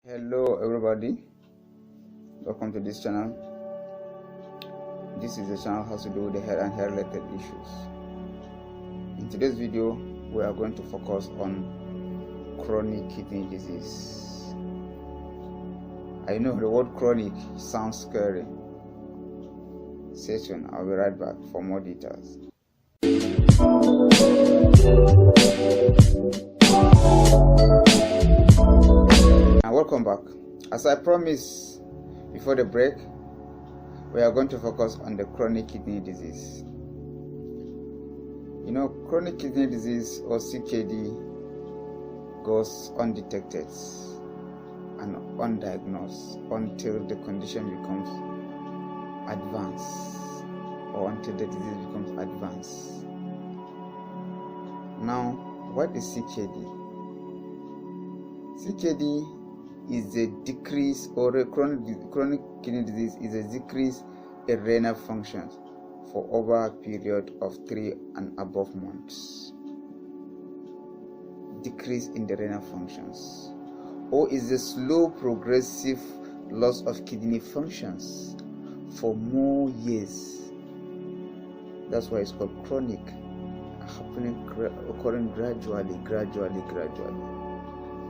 Hello everybody, welcome to this channel. This is a channel has to do with the health and health related issues. In today's video we are going to focus on chronic kidney disease. I know the word chronic sounds scary. Stay tuned, I'll be right back for more details. And welcome back. As I promised before the break, we are going to focus on the chronic kidney disease. You know, chronic kidney disease or CKD goes undetected and undiagnosed until the condition becomes advanced or until the disease becomes advanced. Now, what is CKD? CKD is a decrease, or a chronic kidney disease is a decrease in renal functions for over a period of 3 and above months. Decrease in the renal functions, or is a slow progressive loss of kidney functions for more years. That's why it's called chronic, occurring gradually,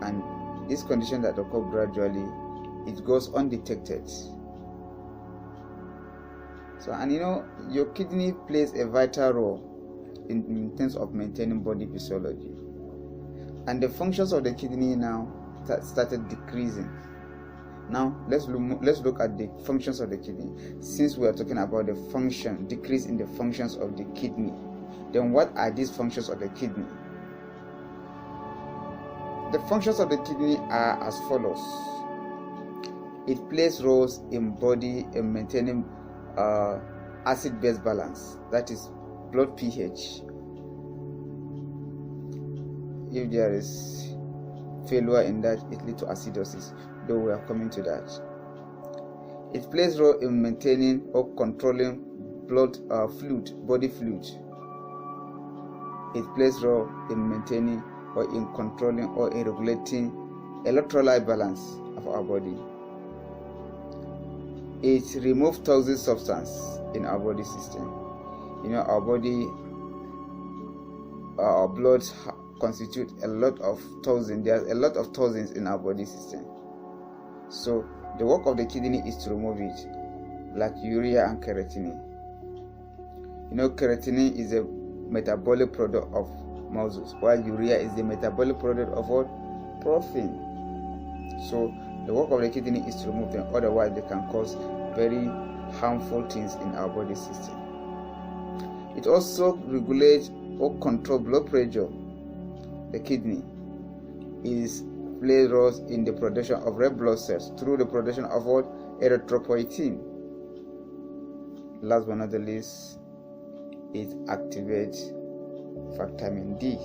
and this condition that occurs gradually, it goes undetected. So, and you know, your kidney plays a vital role in terms of maintaining body physiology, and the functions of the kidney now started decreasing. Now let's look at the functions of the kidney. Since we are talking about the decrease in the functions of the kidney, then what are these functions of the kidney? The functions of the kidney are as follows. It plays roles in maintaining acid-base balance, that is blood pH. If there is failure in that, it leads to acidosis, though we are coming to that. It plays role in maintaining or controlling body fluid. It plays role in maintaining or in controlling or in regulating electrolyte balance of our body. It removes toxic substance in our body system. You know, our blood constitutes a lot of toxins. There's a lot of toxins in our body system. So the work of the kidney is to remove it, like urea and creatinine. You know, creatinine is a metabolic product of muscles, while urea is the metabolic product of what? Protein. So the work of the kidney is to remove them, otherwise they can cause very harmful things in our body system. It also regulates or controls blood pressure. The kidney plays roles in the production of red blood cells through the production of what? Erythropoietin. Last but not the least, it activates vitamin D.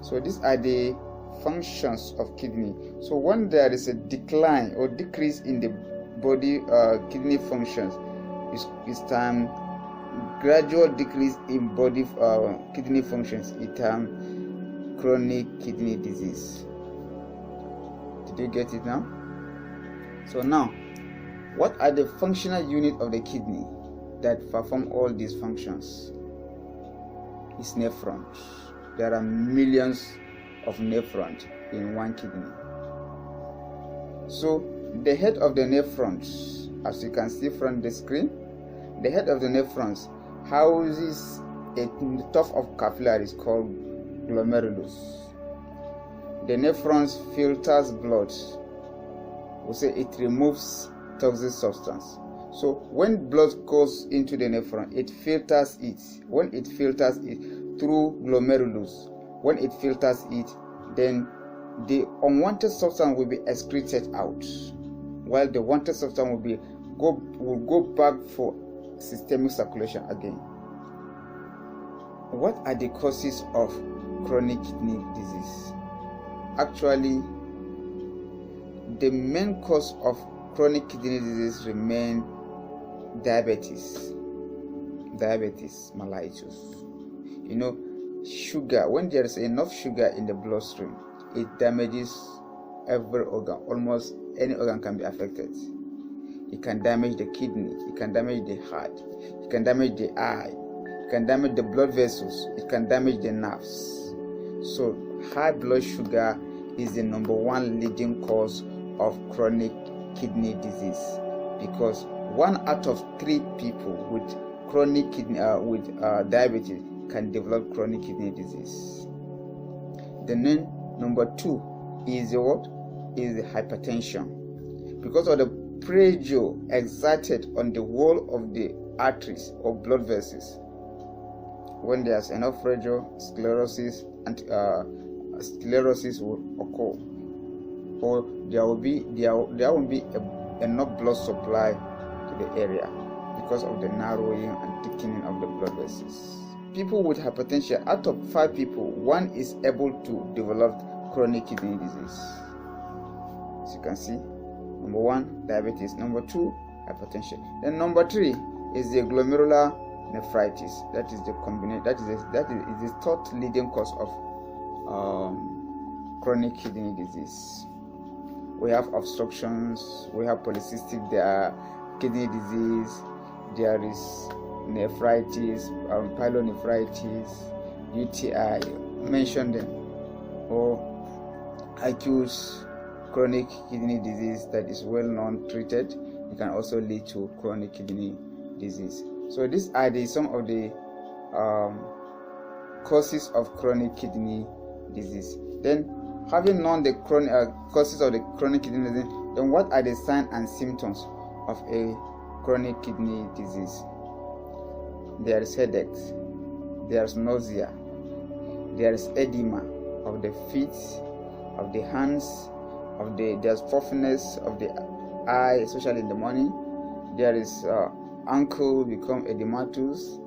So these are the functions of kidney. So when there is a decline or decrease in the body kidney functions, it's time gradual decrease in body kidney functions, it's chronic kidney disease. Did you get it now? So now, what are the functional units of the kidney that perform all these functions? Is nephrons. There are millions of nephrons in one kidney. So the head of the nephrons, as you can see from the screen, the head of the nephrons houses a tuft of capillaries called glomerulus. The nephrons filters blood. We say it removes toxic substance. So when blood goes into the nephron, it filters it. When it filters it through glomerulus, when it filters it, then the unwanted substance will be excreted out, while the wanted substance will go back for systemic circulation again. What are the causes of chronic kidney disease? Actually, the main cause of chronic kidney disease remain diabetes mellitus. You know, sugar, when there is enough sugar in the bloodstream, it damages every organ. Almost any organ can be affected. It can damage the kidney, it can damage the heart, it can damage the eye, it can damage the blood vessels, it can damage the nerves. So high blood sugar is the number one leading cause of chronic kidney disease, because 1 out of 3 people with chronic kidney diabetes can develop chronic kidney disease. Then number 2 is what? Is the hypertension. Because of the pressure exerted on the wall of the arteries or blood vessels, when there's enough pressure, sclerosis will occur, or there won't be enough blood supply to the area because of the narrowing and thickening of the blood vessels. People with hypertension, out of 5 people, 1 is able to develop chronic kidney disease. As you can see, number 1, diabetes. Number 2, hypertension. Then number 3 is the glomerular nephritis. That is the the third leading cause of chronic kidney disease. We have obstructions, we have polycystic kidney disease, there is nephritis, pyelonephritis, UTI, mention them, or acute chronic kidney disease that is well known, treated. It can also lead to chronic kidney disease. So these are some of the causes of chronic kidney disease. Then, having known the causes of the chronic kidney disease, then what are the signs and symptoms of a chronic kidney disease? There is headache, there is nausea, there is edema of the feet, of the hands, there's puffiness of the eye, especially in the morning. There is ankle become edematous.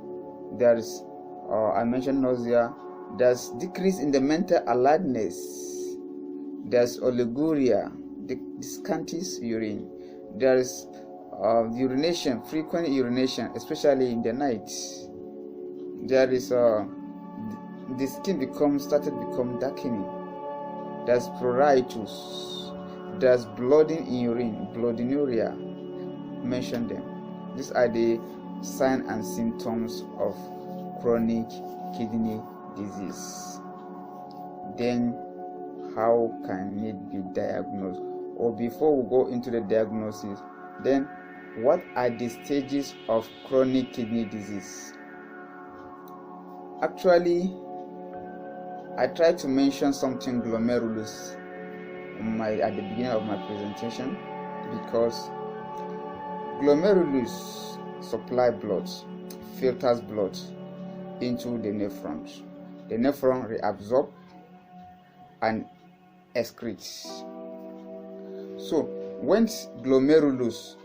There is I mentioned nausea. There's decrease in the mental alertness. There's oliguria, the scanty urine. There is urination, frequent urination, especially in the night. There is the skin started become darkening. There's pruritus. There's blooding in urine, bloodinuria. Mention them. These are the signs and symptoms of chronic kidney disease. Then, how can it be diagnosed? Or before we go into the diagnosis, then what are the stages of chronic kidney disease? Actually, I tried to mention something glomerulus at the beginning of my presentation, because glomerulus supply blood, filters blood into the nephrons. The nephron reabsorb and excretes. So when glomerulus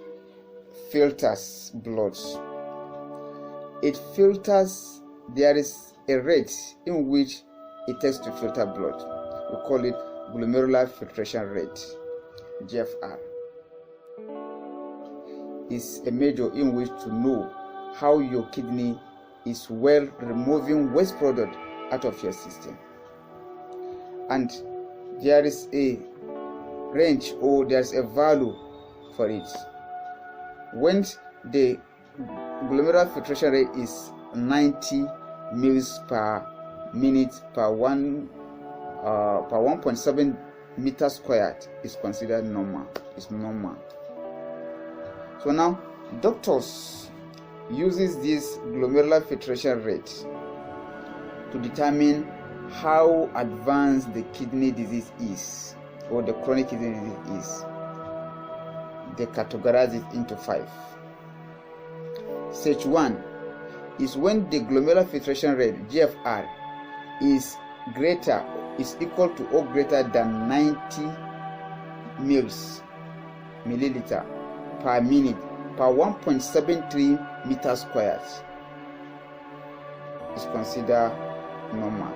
filters blood, it filters, there is a rate in which it takes to filter blood. We call it glomerular filtration rate, GFR. Is a measure in which to know how your kidney is well removing waste product out of your system. And there is a range, or there's a value for it. When the glomerular filtration rate is 90 mils per minute per 1.7 meters squared, is considered normal. It's normal. So now doctors uses this glomerular filtration rate to determine how advanced the kidney disease is, or the chronic kidney disease is. They categorize it into 5. Stage 1 is when the glomerular filtration rate, GFR, is equal to or greater than 90 milliliter per minute per 1.73 meters squared. Is considered normal,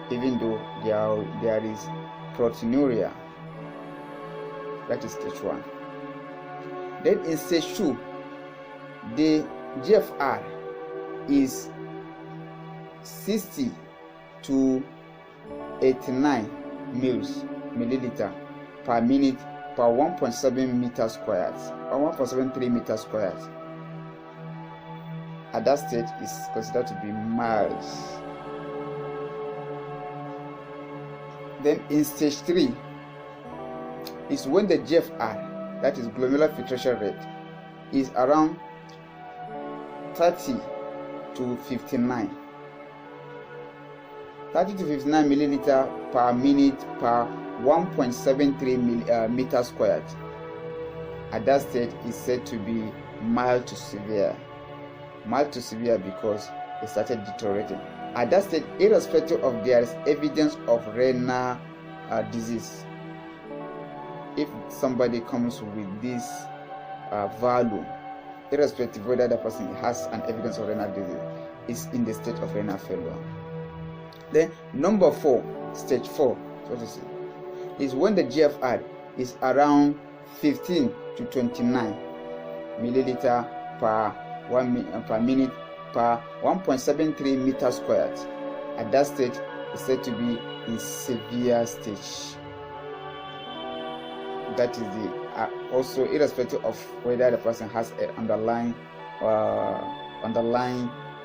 even though there is proteinuria. That is stage 1. Then in stage 2, the GFR is 60 to 89 milliliter per minute per 1.7 meters squared or 1.73 meters squared. At that stage is considered to be mild. Then in stage 3 is when the GFR, that is glomerular filtration rate, is around 30 to 59. 30 to 59 milliliter per minute per 1.73 meters squared. At that stage is said to be mild to severe. Mild to severe because it started deteriorating. At that stage, irrespective of there is evidence of renal disease, if somebody comes with this value, irrespective whether the person has an evidence of renal disease, is in the state of renal failure. Then number 4, stage 4, is when the GFR is around 15 to 29 milliliter per minute per 1.73 meters squared. At that stage, is said to be in severe stage. That is the also irrespective of whether the person has an underlying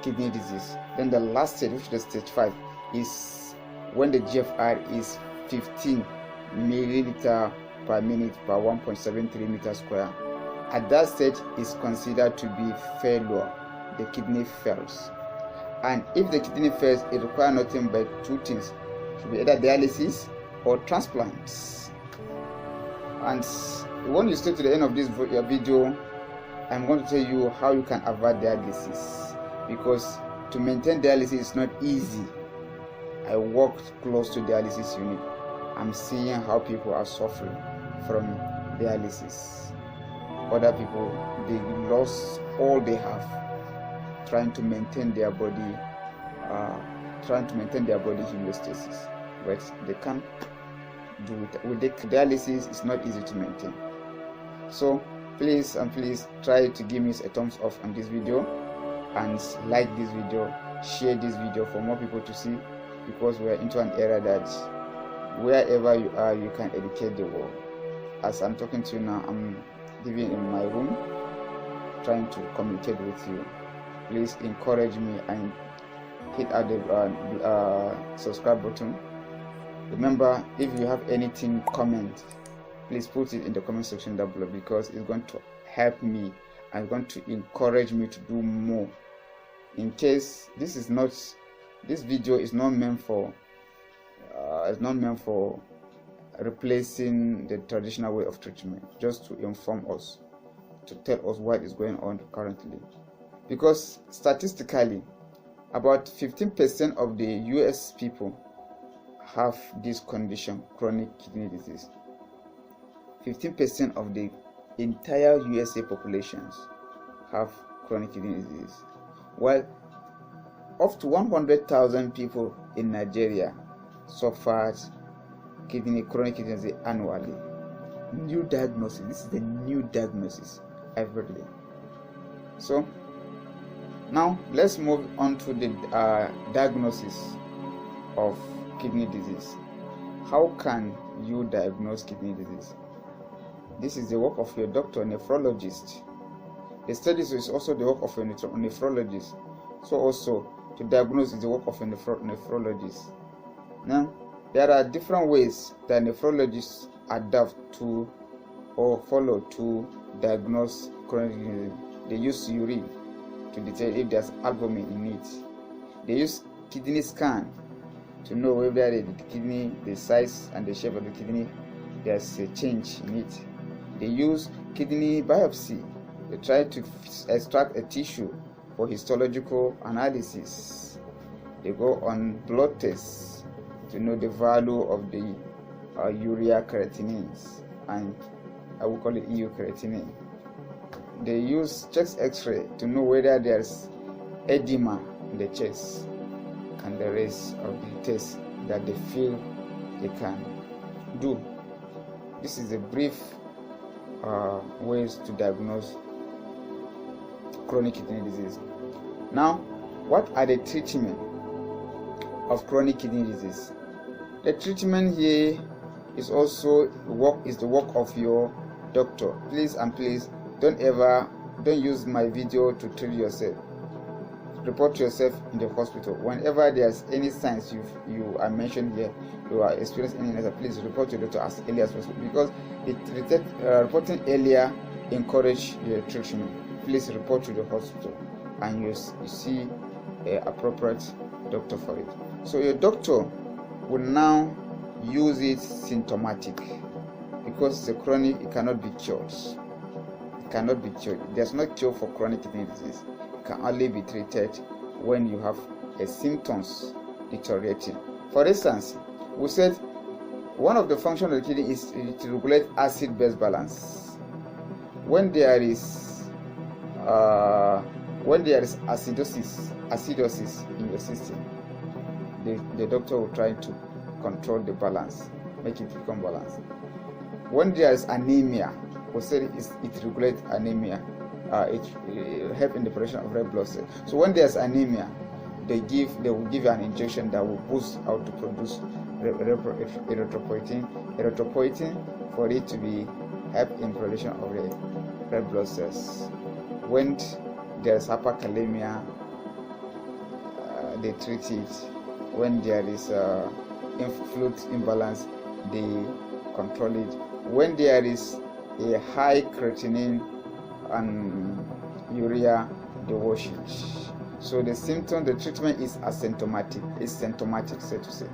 kidney disease. Then the last stage, which is stage 5, is when the GFR is 15 milliliter per minute per 1.73 meters square. At that stage is considered to be failure. The kidney fails. And if the kidney fails, it requires nothing but 2 things. It should be either dialysis or transplants. And when you stay to the end of this video, I'm going to tell you how you can avoid dialysis, because to maintain dialysis is not easy. I worked close to dialysis unit. I'm seeing how people are suffering from dialysis. Other people, they lost all they have trying to maintain their body homeostasis, but they can't do it. With the dialysis, it's not easy to maintain. So please try to give me a thumbs up on this video, and like this video, share this video for more people to see, because we are into an era that wherever you are, you can educate the world. As I'm talking to you now, I'm living in my room trying to communicate with you. Please encourage me and hit at the subscribe button. Remember, if you have anything, comment. Please put it in the comment section down below, because it's going to help me and going to encourage me to do more. In case this video is not meant for replacing the traditional way of treatment, just to inform us, to tell us what is going on currently. Because statistically, about 15% of the US people have this condition, chronic kidney disease. 15% of the entire USA populations have chronic kidney disease, while up to 100,000 people in Nigeria suffered chronic kidney disease annually. New diagnosis. This is the new diagnosis every day. So now let's move on to the diagnosis of kidney disease. How can you diagnose kidney disease? This is the work of your doctor, nephrologist. The studies is also the work of a nephrologist. So also to diagnose is the work of a nephrologist. Now there are different ways that nephrologists adapt to or follow to diagnose chronic kidney disease. They use urine to detect if there's albumin in it. They use kidney scan to know whether the kidney, the size and the shape of the kidney, there's a change in it. They use kidney biopsy. They try to extract a tissue for histological analysis. They go on blood tests to know the value of the urea creatinines, and I will call it EU creatinine. They use chest x-ray to know whether there's edema in the chest, and the rest of the tests that they feel they can do. This is a brief ways to diagnose chronic kidney disease. Now, what are the treatment of chronic kidney disease? The treatment here is also the work of your doctor. Please don't use my video to treat yourself. Report yourself in the hospital. Whenever there's any signs you are mentioned here, you are experiencing any illness, please report to the doctor as early as possible, because reporting earlier encourage your treatment. Please report to the hospital and you see an appropriate doctor for it. So your doctor will now use it symptomatic, because it's a chronic, it cannot be cured. It cannot be cured. There's no cure for chronic kidney disease. It can only be treated when you have symptoms deteriorating. For instance, we said one of the functions of the kidney is to regulate acid-base balance. When there is acidosis in your system, the doctor will try to control the balance, make it become balanced. When there is anemia, we said it regulates anemia. It helps in the production of red blood cells. So when there's anemia, they will give you an injection that will boost out to produce erythropoietin for it to be help in production of the red blood cells. When there's hyperkalemia, they treat it. When there is fluid imbalance, they control it. When there is a high creatinine and urea, they wash it. So the treatment is asymptomatic. It's symptomatic, so to say.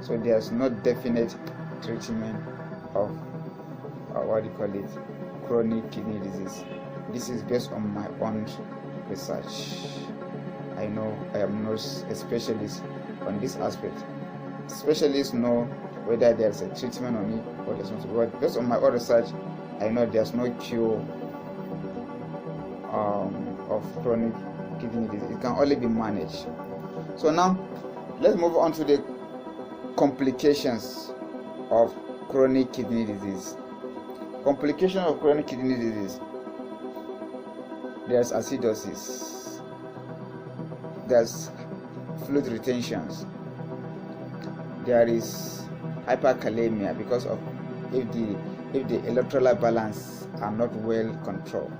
So there's no definite treatment of chronic kidney disease. This is based on my own research. I know I am not a specialist on this aspect. Specialists know whether there's a treatment on it or there's not. But based on my own research, I know there's no cure of chronic kidney disease. It can only be managed. So now let's move on to the complications of chronic kidney disease. Complication of chronic kidney disease: there's acidosis, there's fluid retentions, there is hyperkalemia because of if the electrolyte balance are not well controlled.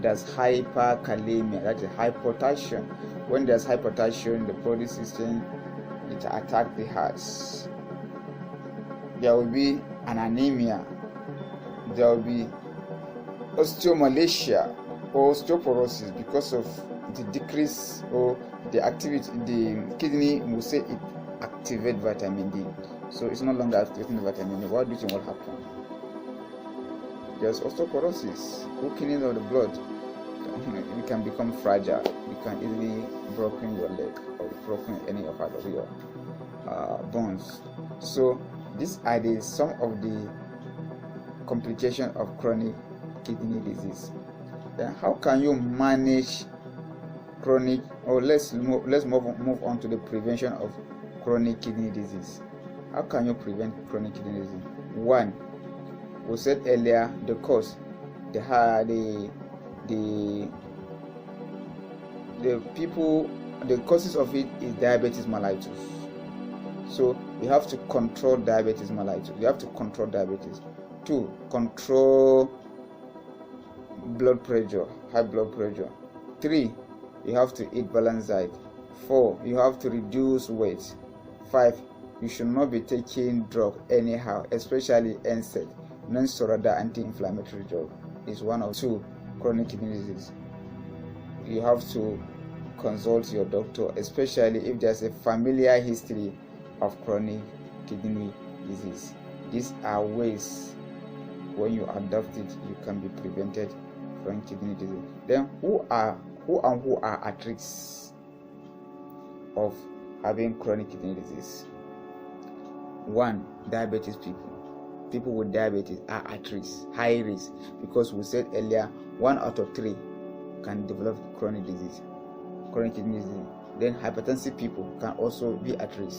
There's hyperkalemia, that is hypotension. When there's hypotension, the body system, it attacks the hearts. There will be an anemia. There will be osteomalacia or osteoporosis because of the decrease or the activity. The kidney will say it activates vitamin D, so it's no longer activating vitamin D. What do you think will happen? There's osteoporosis, weakening of the blood. You can become fragile. You can easily broken your leg or broken any of your bones. So these are some of the complications of chronic kidney disease. Then how can you manage chronic, or let's move on to the prevention of chronic kidney disease. How can you prevent chronic kidney disease? One, we said earlier, the cause, the causes of it is diabetes mellitus. So you have to control diabetes mellitus. You have to control diabetes. 2, control blood pressure, high blood pressure. 3, you have to eat balanced diet. 4, you have to reduce weight. 5, you should not be taking drug anyhow, especially NSAID, non-steroidal anti-inflammatory drug. Is one of 2 chronic kidney disease. You have to consult your doctor, especially if there's a familiar history of chronic kidney disease. These are ways when you adopt it, you can be prevented from kidney disease. Then who are at risk of having chronic kidney disease? 1, diabetes people. People with diabetes are at risk, high risk, because we said earlier 1 out of 3 can develop chronic disease, chronic kidney disease. Then hypertensive people can also be at risk,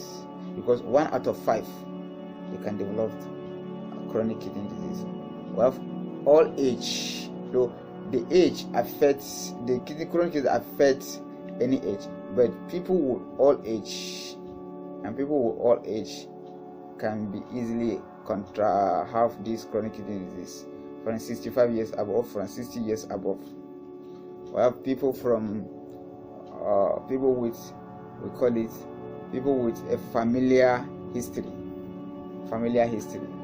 because 1 out of 5 they can develop chronic kidney disease. We have all age, though the age affects the chronic disease affects any age, but people with all age can be easily have this chronic kidney disease. From 65 years above, from 60 years above. We have people from people with, we call it, people with a familiar history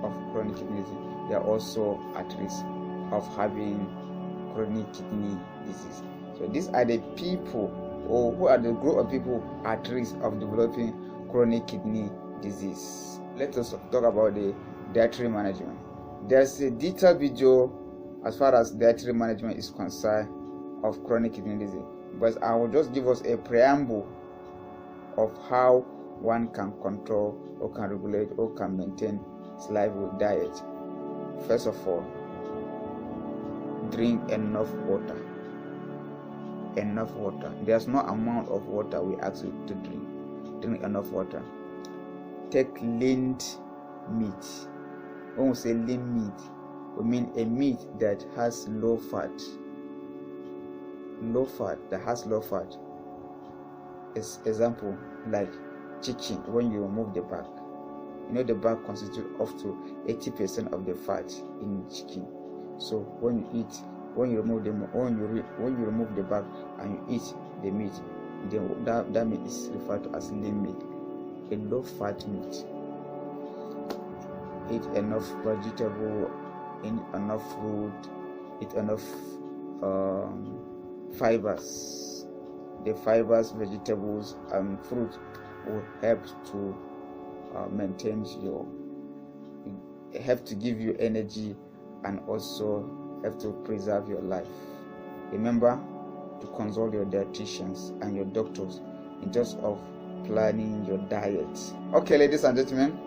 of chronic kidney disease. They are also at risk of having chronic kidney disease. So these are the people, or who are the group of people at risk of developing chronic kidney disease. Let us talk about the dietary management. There's a detailed video as far as dietary management is concerned of chronic kidney disease, but I will just give us a preamble of how one can control or can regulate or can maintain his life with diet. First of all, drink enough water. There's no amount of water we ask you to drink. Drink enough water. Take lean meat. When we say lean meat, we mean a meat that has low fat. Example, like chicken. When you remove the back, the back constitutes up to 80% of the fat in chicken. So when you remove the back and you eat the meat, then that meat is referred to as lean meat, a low fat meat. Eat enough vegetable, eat enough fruit, eat enough fibers. The fibers, vegetables, and fruit will help to help to give you energy and also help to preserve your life. Remember to consult your dietitians and your doctors in terms of planning your diet. Okay, ladies and gentlemen,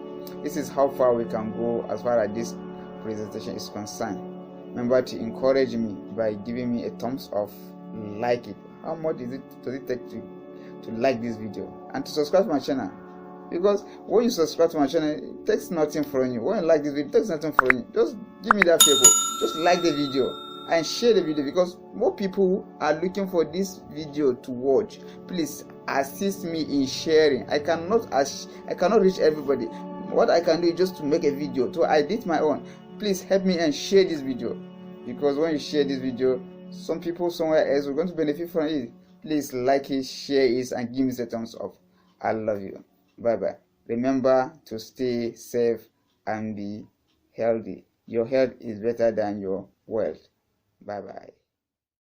this is how far we can go as far as this presentation is concerned. Remember to encourage me by giving me a thumbs up, like it. How much does it take to like this video and to subscribe to my channel? Because when you subscribe to my channel, it takes nothing from you. When you like this video, it takes nothing from you. Just give me that favor. Just like the video and share the video, because more people are looking for this video to watch. Please assist me in sharing. I cannot reach everybody. What I can do is just to make a video. So I did my own. Please help me and share this video, because when you share this video, some people somewhere else are going to benefit from it. Please like it, share it, and give me the thumbs up. I love you. Bye bye. Remember to stay safe and be healthy. Your health is better than your wealth. Bye bye.